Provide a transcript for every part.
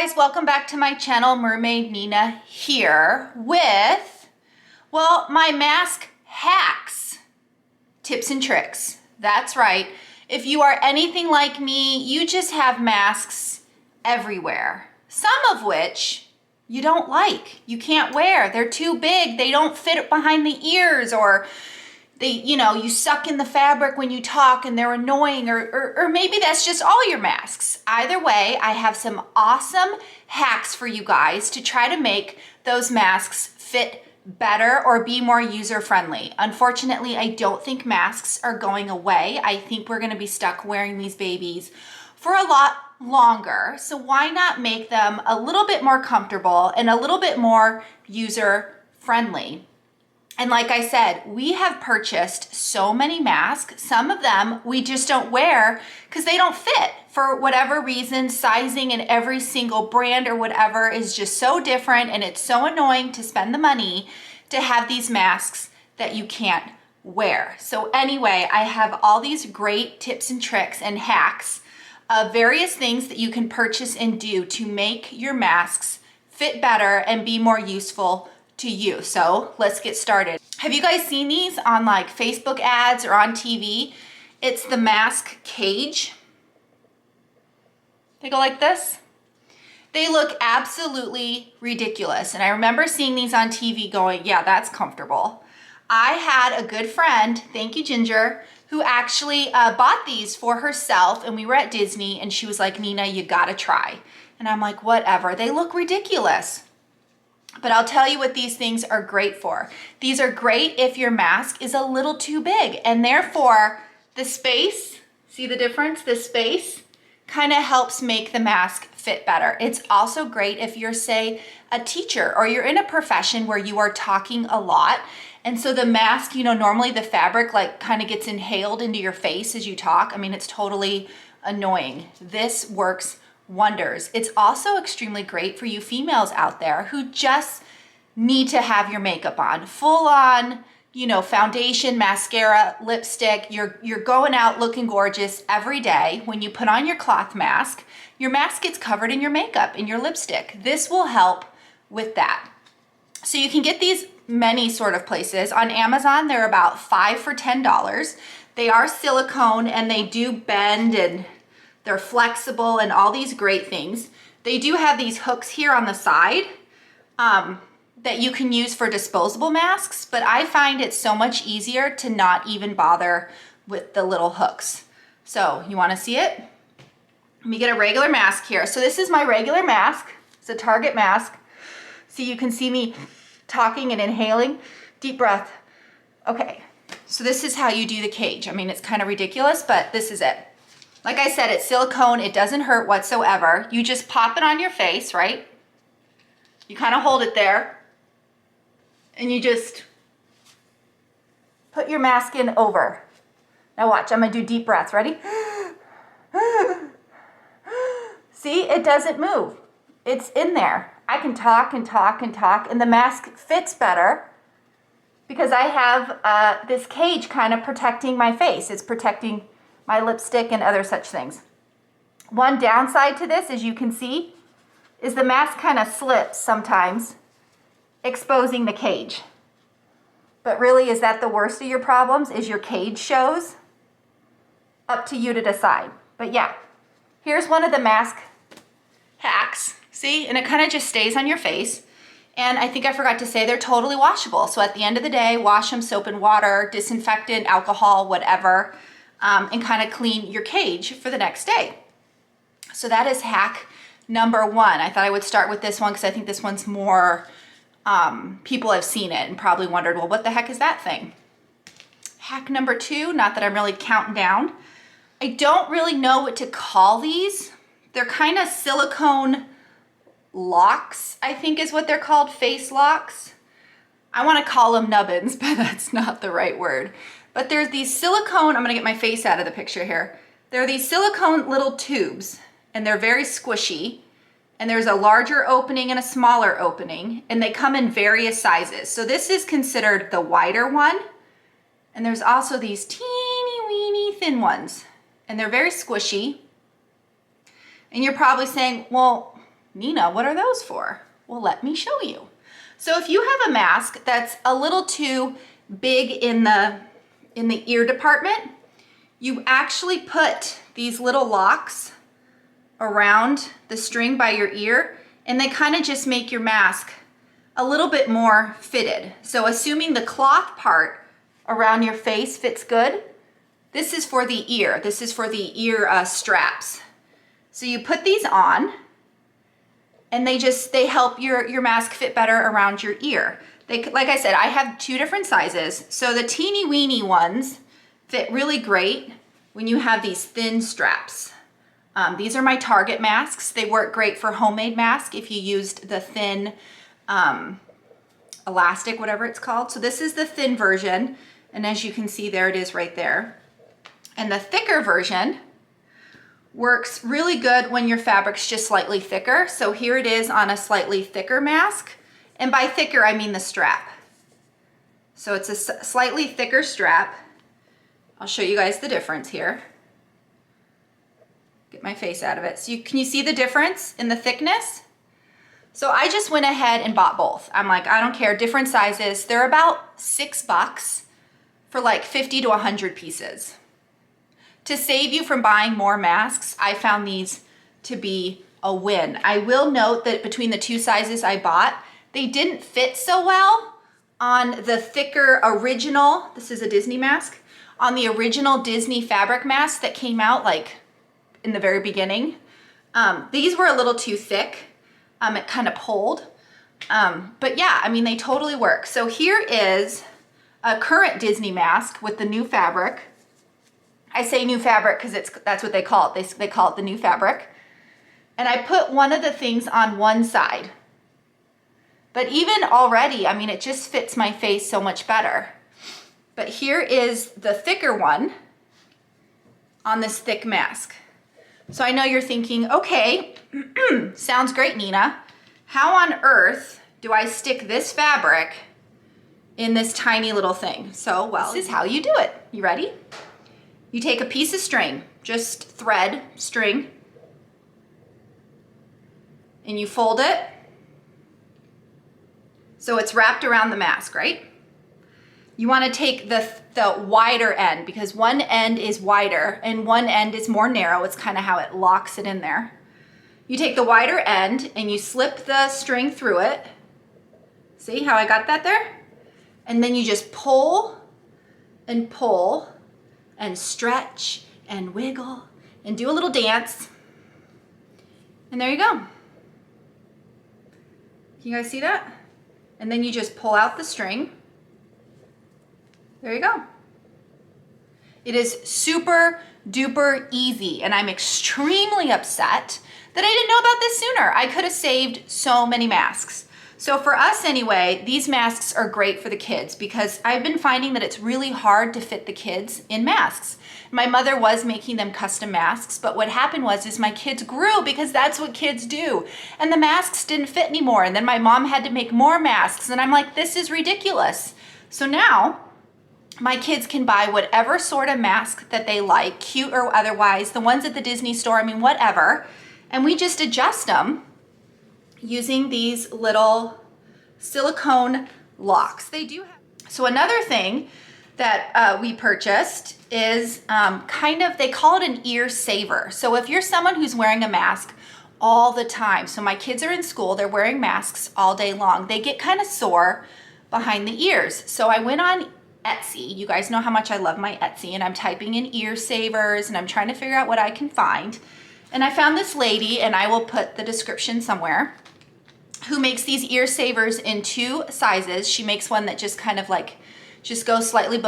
guys, welcome back to my channel. Mermaid Nina here with, well, my mask hacks, tips and tricks. That's right. If you are anything like me, you just have masks everywhere, some of which you don't like, you can't wear. They're too big, they don't fit behind the ears, or you suck in the fabric when you talk and they're annoying, or maybe that's just all your masks. Either way, I have some awesome hacks for you guys to try to make those masks fit better or be more user-friendly. Unfortunately, I don't think masks are going away. I think we're gonna be stuck wearing these babies for a lot longer. So why not make them a little bit more comfortable and a little bit more user-friendly? And like I said, we have purchased so many masks. Some of them we just don't wear because they don't fit for whatever reason. Sizing in every single brand or whatever is just so different, and it's so annoying to spend the money to have these masks that you can't wear. So anyway, I have all these great tips and tricks and hacks of various things that you can purchase and do to make your masks fit better and be more useful to you. So let's get started. Have you guys seen these on like Facebook ads or on TV? It's the mask cage. They go like this. They look absolutely ridiculous. And I remember seeing these on TV going, yeah, that's comfortable. I had a good friend, thank you Ginger, who actually bought these for herself, and we were at Disney and she was like, Nina, you gotta try. And I'm like, whatever, they look ridiculous. But I'll tell you what these things are great for. These are great if your mask is a little too big, and therefore the space, see the difference? The space kind of helps make the mask fit better. It's also great if you're, say, a teacher or you're in a profession where you are talking a lot. And so the mask, normally the fabric like kind of gets inhaled into your face as you talk. I mean, it's totally annoying. This works wonders. It's also extremely great for you females out there who just need to have your makeup on, full on, foundation, mascara, lipstick. You're going out looking gorgeous every day. When you put on your cloth mask, your mask gets covered in your makeup and your lipstick. This will help with that. So you can get these many sort of places. On Amazon, they're about $5 for $10. They are silicone and they do bend and they're flexible and all these great things. They do have these hooks here on the side that you can use for disposable masks, but I find it so much easier to not even bother with the little hooks. So you wanna see it? Let me get a regular mask here. So this is my regular mask. It's a Target mask. So you can see me talking and inhaling. Deep breath. Okay, so this is how you do the cage. I mean, it's kind of ridiculous, but this is it. Like I said, it's silicone, it doesn't hurt whatsoever. You just pop it on your face, right? You kind of hold it there, and you just put your mask in over. Now watch, I'm gonna do deep breaths, ready? See, it doesn't move. It's in there. I can talk and talk and talk, and the mask fits better because I have this cage kind of protecting my face. It's protecting my lipstick and other such things. One downside to this, as you can see, is the mask kind of slips sometimes, exposing the cage. But really, is that the worst of your problems? Is your cage shows? Up to you to decide. But yeah, here's one of the mask hacks. See, and it kind of just stays on your face. And I think I forgot to say they're totally washable. So at the end of the day, wash them, soap and water, disinfectant, alcohol, whatever, and kind of clean your cage for the next day. So that is hack number one. I thought I would start with this one because I think this one's more, people have seen it and probably wondered, well, what the heck is that thing? Hack number two, not that I'm really counting down. I don't really know what to call these. They're kind of silicone locks, I think is what they're called, face locks. I want to call them nubbins, but that's not the right word. But there's these silicone, I'm gonna get my face out of the picture here. There are these silicone little tubes, and they're very squishy, and there's a larger opening and a smaller opening, and they come in various sizes. So this is considered the wider one, and there's also these teeny weeny thin ones, and they're very squishy. And you're probably saying, well, Nina, what are those for? Well, let me show you. So if you have a mask that's a little too big in the ear department, you actually put these little locks around the string by your ear, and they kind of just make your mask a little bit more fitted. So assuming the cloth part around your face fits good, this is for the ear. This is for the ear straps. So you put these on, and they help your mask fit better around your ear. Like I said, I have 2 different sizes. So the teeny weeny ones fit really great when you have these thin straps. These are my Target masks. They work great for homemade mask if you used the thin elastic, whatever it's called. So this is the thin version. And as you can see, there it is right there. And the thicker version works really good when your fabric's just slightly thicker. So here it is on a slightly thicker mask. And by thicker, I mean the strap. So it's a slightly thicker strap. I'll show you guys the difference here. Get my face out of it. So can you see the difference in the thickness? So I just went ahead and bought both. I'm like, I don't care, different sizes. They're about $6 for like 50 to 100 pieces. To save you from buying more masks, I found these to be a win. I will note that between the 2 sizes I bought, they didn't fit so well on the thicker original, this is a Disney mask, on the original Disney fabric mask that came out like in the very beginning. These were a little too thick. It kind of pulled. But yeah, I mean, they totally work. So here is a current Disney mask with the new fabric. I say new fabric because that's what they call it. They call it the new fabric. And I put one of the things on one side. But even already, I mean, it just fits my face so much better. But here is the thicker one on this thick mask. So I know you're thinking, okay, sounds great, Nina. How on earth do I stick this fabric in this tiny little thing? So, well, this is how you do it. You ready? You take a piece of string, just thread, string, and you fold it so it's wrapped around the mask, right? You want to take the wider end because one end is wider and one end is more narrow. It's kind of how it locks it in there. You take the wider end and you slip the string through it. See how I got that there? And then you just pull and stretch and wiggle and do a little dance. And there you go. Can you guys see that? And then you just pull out the string. There you go. It is super duper easy, and I'm extremely upset that I didn't know about this sooner. I could have saved so many masks. So for us anyway, these masks are great for the kids because I've been finding that it's really hard to fit the kids in masks. My mother was making them custom masks, but what happened was my kids grew because that's what kids do. And the masks didn't fit anymore. And then my mom had to make more masks. And I'm like, this is ridiculous. So now my kids can buy whatever sort of mask that they like, cute or otherwise, the ones at the Disney store, I mean, whatever. And we just adjust them using these little silicone locks. They do have. So another thing that we purchased is they call it an ear saver. So if you're someone who's wearing a mask all the time, so my kids are in school, they're wearing masks all day long, they get kind of sore behind the ears. So I went on Etsy. You guys know how much I love my Etsy, and I'm typing in ear savers and I'm trying to figure out what I can find. And I found this lady, and I will put the description somewhere, who makes these ear savers in 2 sizes. She makes one that just kind of like, just goes slightly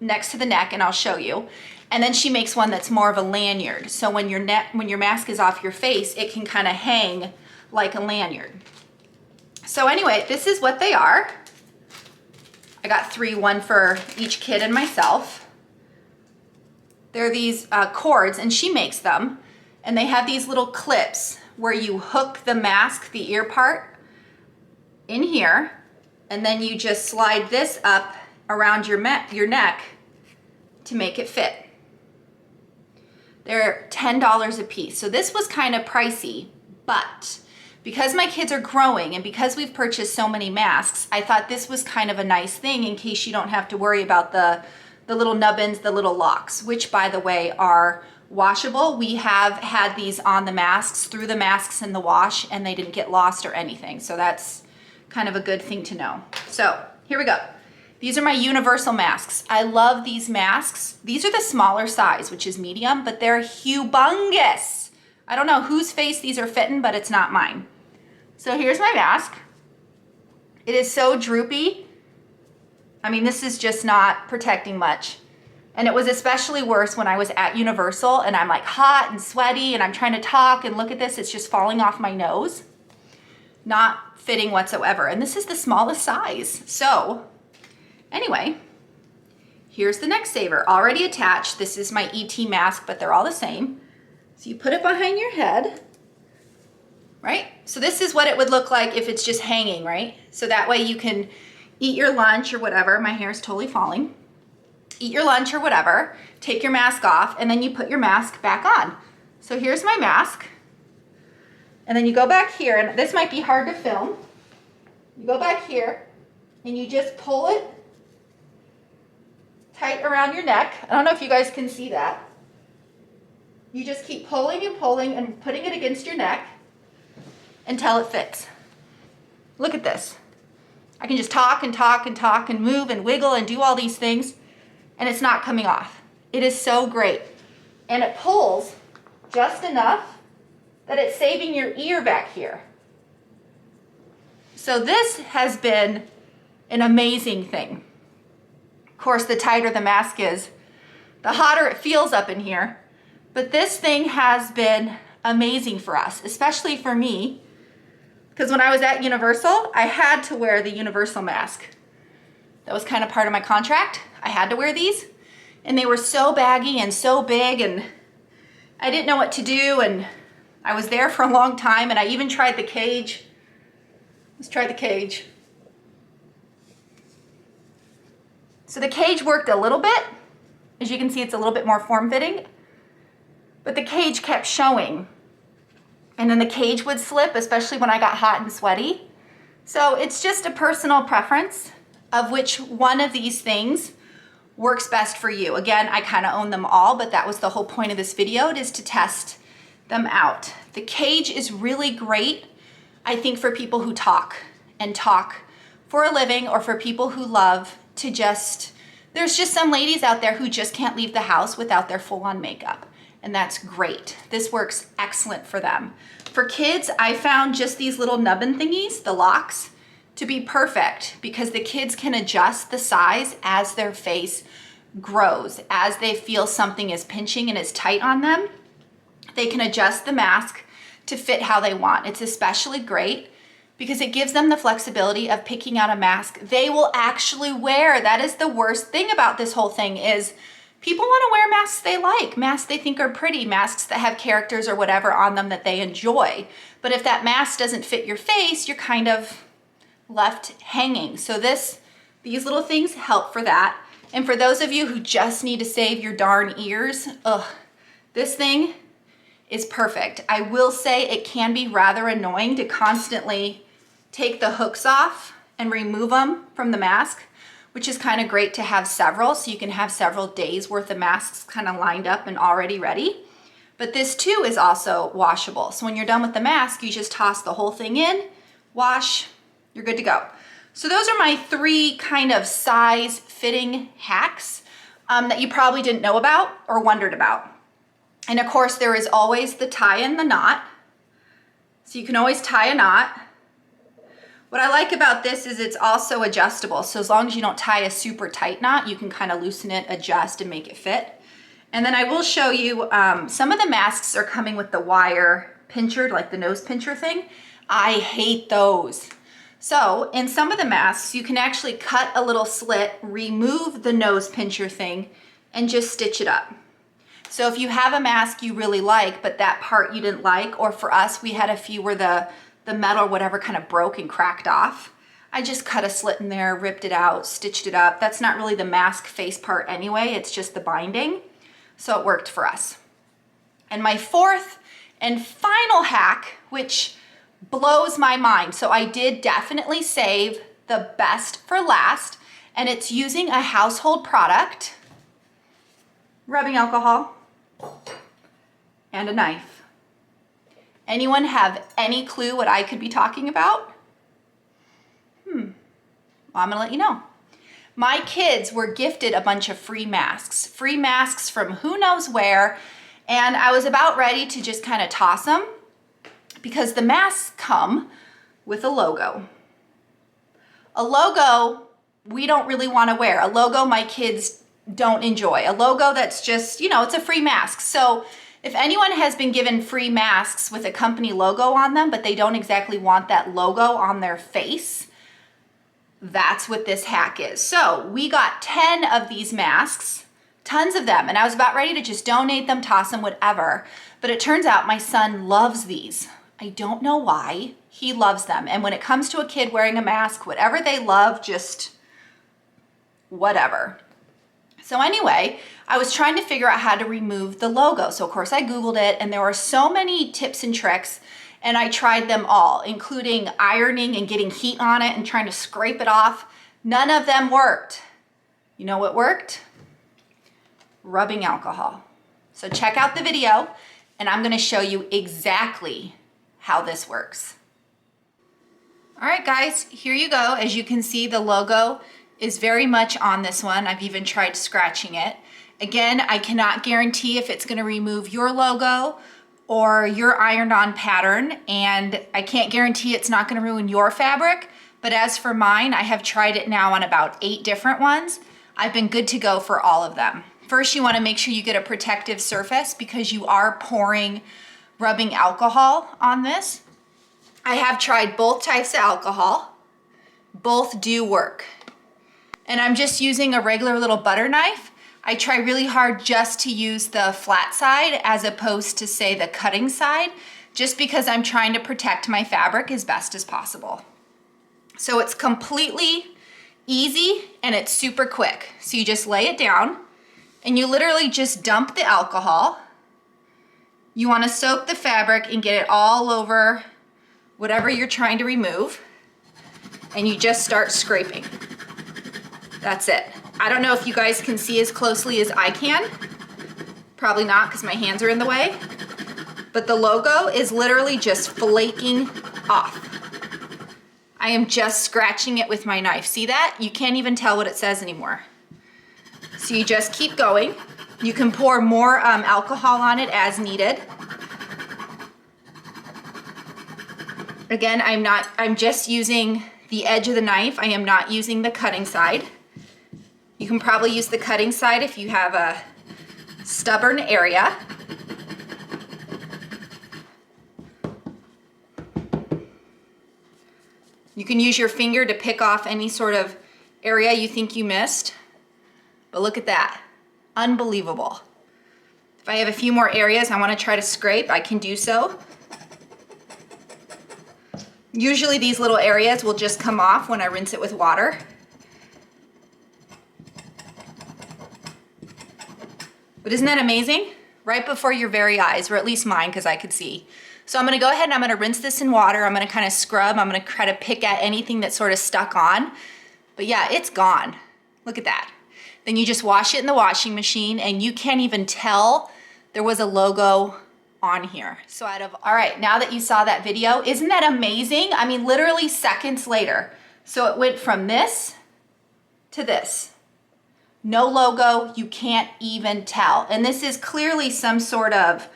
next to the neck, and I'll show you. And then she makes one that's more of a lanyard. So when your mask is off your face, it can kind of hang like a lanyard. So anyway, this is what they are. I got 3, one for each kid and myself. They're these cords, and she makes them. And they have these little clips where you hook the mask, the ear part, in here, and then you just slide this up around your neck to make it fit. They're $10 a piece. So this was kind of pricey, but because my kids are growing and because we've purchased so many masks, I thought this was kind of a nice thing in case you don't have to worry about the little nubbins, the little locks, which by the way are washable. We have had these on the masks, through the masks in the wash, and they didn't get lost or anything. So that's kind of a good thing to know. So here we go. These are my universal masks. I love these masks. These are the smaller size, which is medium, but they're humongous. I don't know whose face these are fitting, but it's not mine. So here's my mask. It is so droopy. I mean, this is just not protecting much. And it was especially worse when I was at Universal and I'm like hot and sweaty and I'm trying to talk and look at this, it's just falling off my nose. Not fitting whatsoever. And this is the smallest size. So anyway, here's the neck saver already attached. This is my ET mask, but they're all the same. So you put it behind your head, right? So this is what it would look like if it's just hanging, right? So that way you can eat your lunch or whatever. My hair is totally falling. Eat your lunch or whatever, take your mask off, and then you put your mask back on. So here's my mask. And then you go back here, and this might be hard to film. You go back here, and you just pull it tight around your neck. I don't know if you guys can see that. You just keep pulling and pulling and putting it against your neck until it fits. Look at this. I can just talk and talk and talk and move and wiggle and do all these things, and it's not coming off. It is so great. And it pulls just enough that it's saving your ear back here. So this has been an amazing thing. Of course, the tighter the mask is, the hotter it feels up in here. But this thing has been amazing for us, especially for me, because when I was at Universal, I had to wear the Universal mask. That was kind of part of my contract. I had to wear these, and they were so baggy and so big, and I didn't know what to do, and I was there for a long time, and I even tried the cage. Let's try the cage. So the cage worked a little bit. As you can see, it's a little bit more form-fitting, but the cage kept showing, and then the cage would slip, especially when I got hot and sweaty. So it's just a personal preference of which one of these things works best for you. Again, I kind of own them all, but that was the whole point of this video, is to test them out. The cage is really great, I think, for people who talk for a living, or for people who love to there's just some ladies out there who just can't leave the house without their full-on makeup, and that's great. This works excellent for them. For kids, I found just these little nubbin thingies, the locks, to be perfect, because the kids can adjust the size as their face grows. As they feel something is pinching and is tight on them, they can adjust the mask to fit how they want. It's especially great because it gives them the flexibility of picking out a mask they will actually wear. That is the worst thing about this whole thing, is people want to wear masks they like, masks they think are pretty, masks that have characters or whatever on them that they enjoy. But if that mask doesn't fit your face, you're kind of left hanging. So these little things help for that. And for those of you who just need to save your darn ears, this thing is perfect. I will say it can be rather annoying to constantly take the hooks off and remove them from the mask, which is kind of great to have several, so you can have several days worth of masks kind of lined up and already ready. But this too is also washable. So when you're done with the mask, you just toss the whole thing in, wash, you're good to go. So those are my 3 kind of size fitting hacks that you probably didn't know about or wondered about. And of course, there is always the tie and the knot. So you can always tie a knot. What I like about this is it's also adjustable. So as long as you don't tie a super tight knot, you can kind of loosen it, adjust, and make it fit. And then I will show you, some of the masks are coming with the wire pincher, like the nose pincher thing. I hate those. So in some of the masks, you can actually cut a little slit, remove the nose pincher thing, and just stitch it up. So if you have a mask you really like, but that part you didn't like, or for us, we had a few where the metal or whatever kind of broke and cracked off, I just cut a slit in there, ripped it out, stitched it up. That's not really the mask face part anyway, it's just the binding. So it worked for us. And my 4th and final hack, which blows my mind. So I did definitely save the best for last, and it's using a household product, rubbing alcohol, and a knife. Anyone have any clue what I could be talking about? Well, I'm gonna let you know. My kids were gifted a bunch of free masks from who knows where, and I was about ready to just kind of toss them because the masks come with a logo. A logo we don't really want to wear. A logo my kids don't enjoy. A logo that's just, you know, it's a free mask. So if anyone has been given free masks with a company logo on them, but they don't exactly want that logo on their face, that's what this hack is. So we got 10 of these masks, tons of them, and I was about ready to just donate them, toss them, whatever. But it turns out my son loves these. I don't know why. He loves them. And when it comes to a kid wearing a mask, whatever they love, just whatever. So anyway, I was trying to figure out how to remove the logo. So of course I Googled it, and there were so many tips and tricks, and I tried them all, including ironing and getting heat on it and trying to scrape it off. None of them worked. You know what worked? Rubbing alcohol. So check out the video, and I'm gonna show you exactly how this works. All right, guys, here you go. As you can see, the logo is very much on this one. I've even tried scratching it. Again, I cannot guarantee if it's gonna remove your logo or your ironed-on pattern, and I can't guarantee it's not gonna ruin your fabric, but as for mine, I have tried it now on about 8 different ones. I've been good to go for all of them. First, you wanna make sure you get a protective surface because you are pouring rubbing alcohol on this. I have tried both types of alcohol. Both do work. And I'm just using a regular little butter knife. I try really hard just to use the flat side as opposed to, say, the cutting side, just because I'm trying to protect my fabric as best as possible. So it's completely easy and it's super quick. So you just lay it down and you literally just dump the alcohol. You want to soak the fabric and get it all over whatever you're trying to remove, and you just start scraping. That's it. I don't know if you guys can see as closely as I can. Probably not because my hands are in the way. But the logo is literally just flaking off. I am just scratching it with my knife. See that? You can't even tell what it says anymore. So you just keep going. You can pour more alcohol on it as needed. Again, I'm just using the edge of the knife. I am not using the cutting side. You can probably use the cutting side if you have a stubborn area. You can use your finger to pick off any sort of area you think you missed. But look at that. Unbelievable. If I have a few more areas I want to try to scrape, I can do so. Usually these little areas will just come off when I rinse it with water. But isn't that amazing? Right before your very eyes, or at least mine, because I could see. So I'm gonna go ahead and I'm gonna rinse this in water. I'm gonna kind of scrub. I'm gonna try to pick at anything that's sort of stuck on. But yeah, it's gone. Look at that. Then you just wash it in the washing machine and you can't even tell there was a logo on here. So all right, now that you saw that video, isn't that amazing? I mean, literally seconds later. So it went from this to this. No logo, you can't even tell. And this is clearly some sort of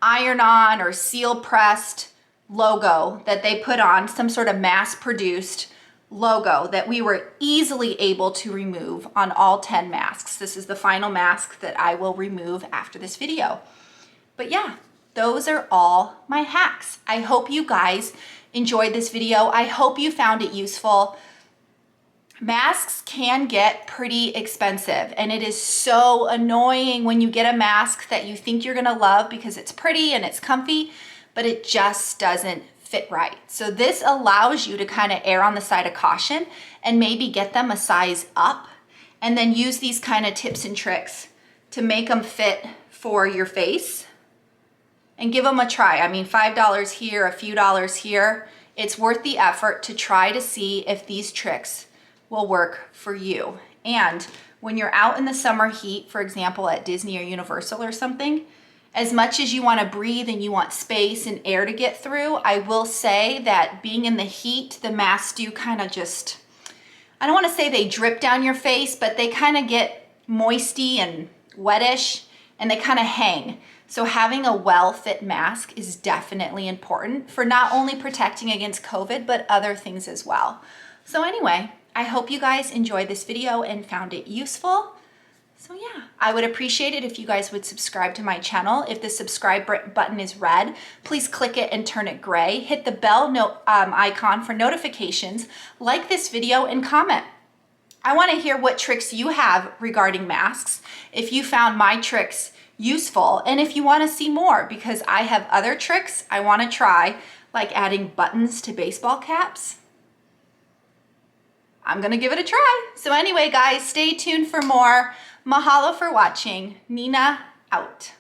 iron-on or seal-pressed logo that they put on, some sort of mass-produced logo that we were easily able to remove on all 10 masks. This is the final mask that I will remove after this video. But yeah, those are all my hacks. I hope you guys enjoyed this video. I hope you found it useful. Masks can get pretty expensive, and it is so annoying when you get a mask that you think you're gonna love because it's pretty and it's comfy, but it just doesn't fit right. So this allows you to kind of err on the side of caution and maybe get them a size up, and then use these kind of tips and tricks to make them fit for your face and give them a try. I mean, $5 here, a few dollars here. It's worth the effort to try to see if these tricks will work for you. And when you're out in the summer heat, for example, at Disney or Universal or something, as much as you want to breathe and you want space and air to get through, I will say that being in the heat, the masks do kind of just, I don't want to say they drip down your face, but they kind of get moisty and wettish and they kind of hang. So having a well-fit mask is definitely important for not only protecting against COVID, but other things as well. So anyway, I hope you guys enjoyed this video and found it useful. So yeah, I would appreciate it if you guys would subscribe to my channel. If the subscribe button is red, please click it and turn it gray. Hit the bell icon for notifications, like this video, and comment. I want to hear what tricks you have regarding masks, if you found my tricks useful, and if you want to see more, because I have other tricks I want to try, like adding buttons to baseball caps. I'm gonna give it a try. So anyway, guys, stay tuned for more. Mahalo for watching. Nina out.